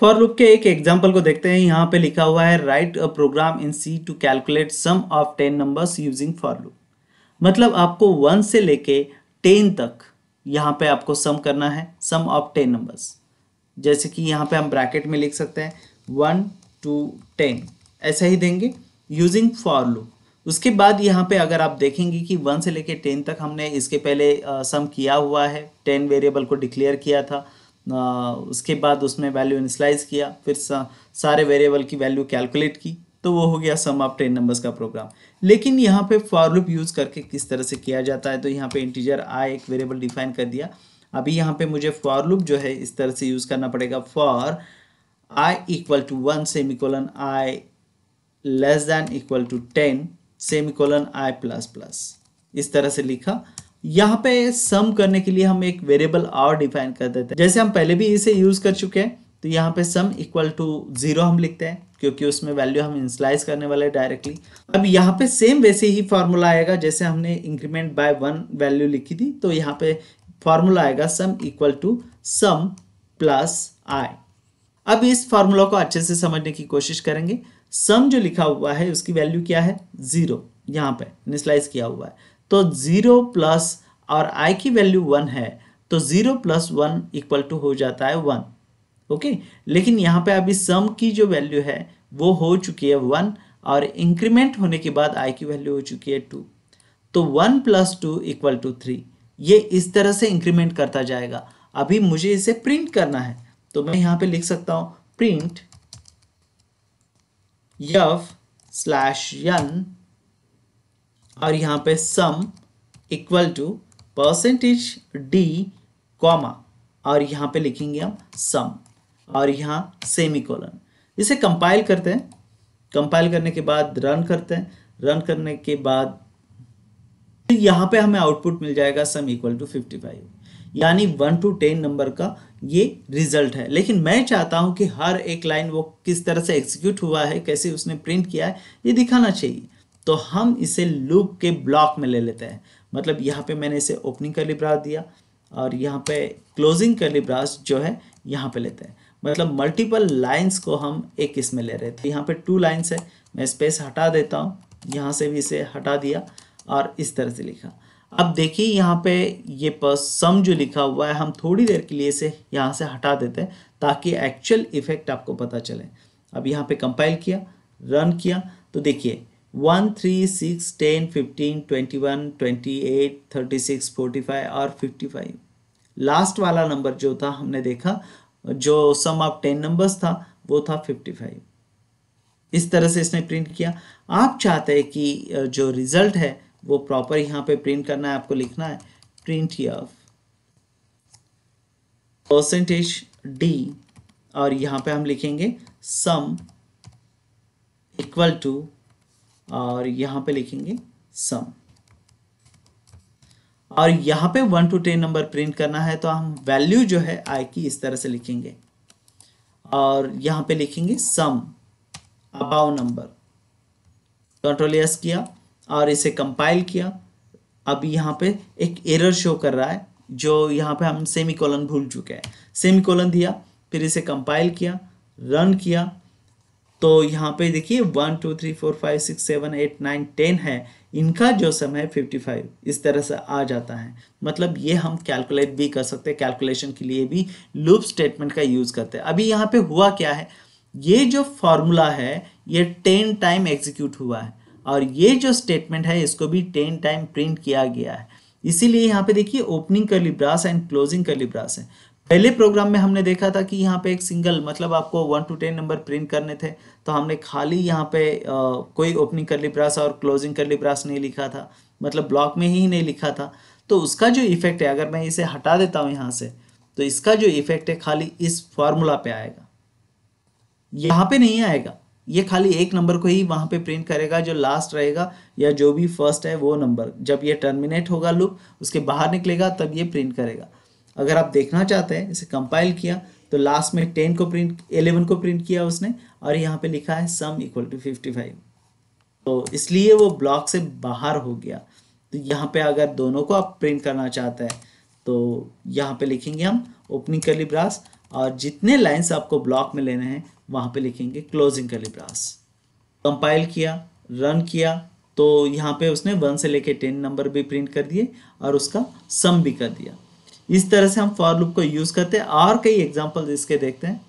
For loop के एक example को देखते हैं। यहाँ पे लिखा हुआ है write a program in C to calculate sum of 10 numbers using for loop. मतलब आपको 1 से लेके 10 तक यहाँ पे आपको सम करना है, सम ऑफ 10 नंबर्स। जैसे कि यहाँ पे हम ब्रैकेट में लिख सकते हैं 1 to 10 ऐसा ही देंगे यूजिंग फॉर लूप। उसके बाद यहाँ पे अगर आप देखेंगे कि 1 से लेके 10 तक हमने इसके पहले सम किया हुआ है, 10 वेरिएबल को डिक्लेयर किया था। उसके बाद उसमें वैल्यू इनिशियलाइज किया, फिर सारे वेरिएबल की वैल्यू कैलकुलेट की, तो वो हो गया सम ऑफ 10 नंबर्स का प्रोग्राम। लेकिन यहाँ पे फॉर लूप यूज करके किस तरह से किया जाता है, तो यहाँ पे इंटीजर i एक वेरिएबल डिफाइन कर दिया। अभी यहाँ पे मुझे फॉर लूप जो है इस तरह से यूज करना पड़ेगा, for i equal to 1 semicolon i less than equal to 10 semicolon i plus plus, इस तरह से लिखा। यहाँ पे सम करने के लिए हम एक वेरिएबल और डिफाइन कर देते हैं, जैसे हम पहले भी इसे यूज कर चुके हैं। तो यहाँ पे सम इक्वल टू 0 हम लिखते हैं, क्योंकि उसमें वैल्यू हम इनिशियलाइज करने वाले हैं डायरेक्टली। अब यहाँ पे सेम वैसे ही फॉर्मूला आएगा जैसे हमने इंक्रीमेंट बाय 1 वैल्यू लिखी थी। तो यहाँ पे फॉर्मूला आएगा sum equal to sum plus i। अब इस फॉर्मूला को अच्छे से समझने की कोशिश करेंगे। सम जो लिखा हुआ है उसकी वैल्यू क्या है, 0, यहाँ पे इनिशियलाइज किया हुआ है। तो 0 प्लस और i की वैल्यू 1 है, तो 0 प्लस 1 इक्वल टू हो जाता है 1। ओके, लेकिन यहाँ पे अभी सम की जो वैल्यू है वो हो चुकी है 1, और इंक्रीमेंट होने के बाद i की वैल्यू हो चुकी है 2। तो 1 प्लस 2 इक्वल टू 3। ये इस तरह से इंक्रीमेंट करता जाएगा। अभी मुझे इसे प्रिंट करना है, तो मैं यहाँ पे लिख सकता हूँ प्रिंट f/n और यहाँ पे sum equal to %d comma, और यहाँ पे लिखेंगे हम सम और यहाँ सेमीकोलन। इसे कंपाइल करते हैं, कंपाइल करने के बाद रन करते हैं। रन करने के बाद यहाँ पे हमें आउटपुट मिल जाएगा सम इक्वल टू 55, यानी 1 to 10 नंबर का ये रिजल्ट है। लेकिन मैं चाहता हूं कि हर एक लाइन वो किस तरह से एग्जीक्यूट हुआ है, कैसे उसने प्रिंट किया है, ये दिखाना चाहिए। तो हम इसे लूप के ब्लॉक में ले लेते हैं। मतलब यहाँ पे मैंने इसे ओपनिंग कर्ली ब्रास दिया और यहाँ पे क्लोजिंग कर्ली ब्रास जो है यहाँ पे लेते हैं। मतलब मल्टीपल लाइन्स को हम एक इसमें ले रहे थे। यहाँ पे 2 लाइन्स है, मैं स्पेस हटा देता हूँ, यहाँ से भी इसे हटा दिया और इस तरह से लिखा। अब देखिए यहाँ पे ये सम जो लिखा हुआ है, हम थोड़ी देर के लिए इसे यहाँ से हटा देते हैं ताकि एक्चुअल इफेक्ट आपको पता चले। अब यहाँ पे कंपाइल किया, रन किया, तो देखिए 1 3 6 10 15 21 28 36 45 और 55। लास्ट वाला नंबर जो था हमने देखा, जो सम ऑफ 10 नंबर्स था वो था 55। इस तरह से इसने प्रिंट किया। आप चाहते हैं कि जो रिजल्ट है वो प्रॉपर यहाँ पे प्रिंट करना है, आपको लिखना है प्रिंट %d और यहाँ पे हम लिखेंगे सम इक्वल टू, और यहाँ पे लिखेंगे सम, और यहाँ पे 1 to 10 नंबर प्रिंट करना है। तो हम वैल्यू जो है i की इस तरह से लिखेंगे और यहाँ पे लिखेंगे सम अबाव नंबर। कंट्रोल एस किया और इसे कंपाइल किया। अब यहाँ पे एक एरर शो कर रहा है, जो यहाँ पे हम सेमीकोलन भूल चुके हैं। सेमीकोलन दिया, फिर इसे कंपाइल किया, रन किया, तो यहाँ पे देखिए 1 2 3 4 5 6 7 8 9 10 है, इनका जो सम है 55 इस तरह से आ जाता है। मतलब ये हम कैलकुलेट भी कर सकते हैं, कैलकुलेशन के लिए भी लूप स्टेटमेंट का यूज करते हैं। अभी यहाँ पे हुआ क्या है, ये जो फॉर्मूला है ये 10 टाइम एग्जीक्यूट हुआ है और ये जो स्टेटमेंट है इसको भी 10 टाइम प्रिंट किया गया है। इसीलिए यहाँ पे देखिए opening curly brace and closing curly brace है। पहले प्रोग्राम में हमने देखा था कि यहाँ पे एक सिंगल, मतलब आपको 1 to 10 नंबर प्रिंट करने थे, तो हमने खाली यहाँ पे कोई ओपनिंग कर्ली ब्रास और क्लोजिंग कर्ली ब्रास नहीं लिखा था, मतलब ब्लॉक में ही नहीं लिखा था। तो उसका जो इफेक्ट है, अगर मैं इसे हटा देता हूँ यहाँ से, तो इसका जो इफेक्ट है खाली इस फॉर्मूला पे आएगा, यहाँ पे नहीं आएगा। ये खाली एक नंबर को ही वहां पे प्रिंट करेगा, जो लास्ट रहेगा या जो भी फर्स्ट है वो नंबर। जब ये टर्मिनेट होगा लूप, उसके बाहर निकलेगा, तब ये प्रिंट करेगा। अगर आप देखना चाहते हैं, इसे कंपाइल किया तो लास्ट में 11 को प्रिंट किया उसने, और यहाँ पे लिखा है सम इक्वल टू 55, तो इसलिए वो ब्लॉक से बाहर हो गया। तो यहाँ पे अगर दोनों को आप प्रिंट करना चाहते हैं तो यहाँ पे लिखेंगे हम ओपनिंग कर्ली ब्रास और जितने लाइंस आपको ब्लॉक में लेने हैं वहाँ पे लिखेंगे क्लोजिंग कर्ली ब्रास। कंपाइल किया, रन किया, तो यहाँ पे उसने 1 से लेके 10 नंबर भी प्रिंट कर दिए और उसका सम भी कर दिया। इस तरह से हम फॉर लूप को यूज़ करते हैं और कई एग्जांपल्स इसके देखते हैं।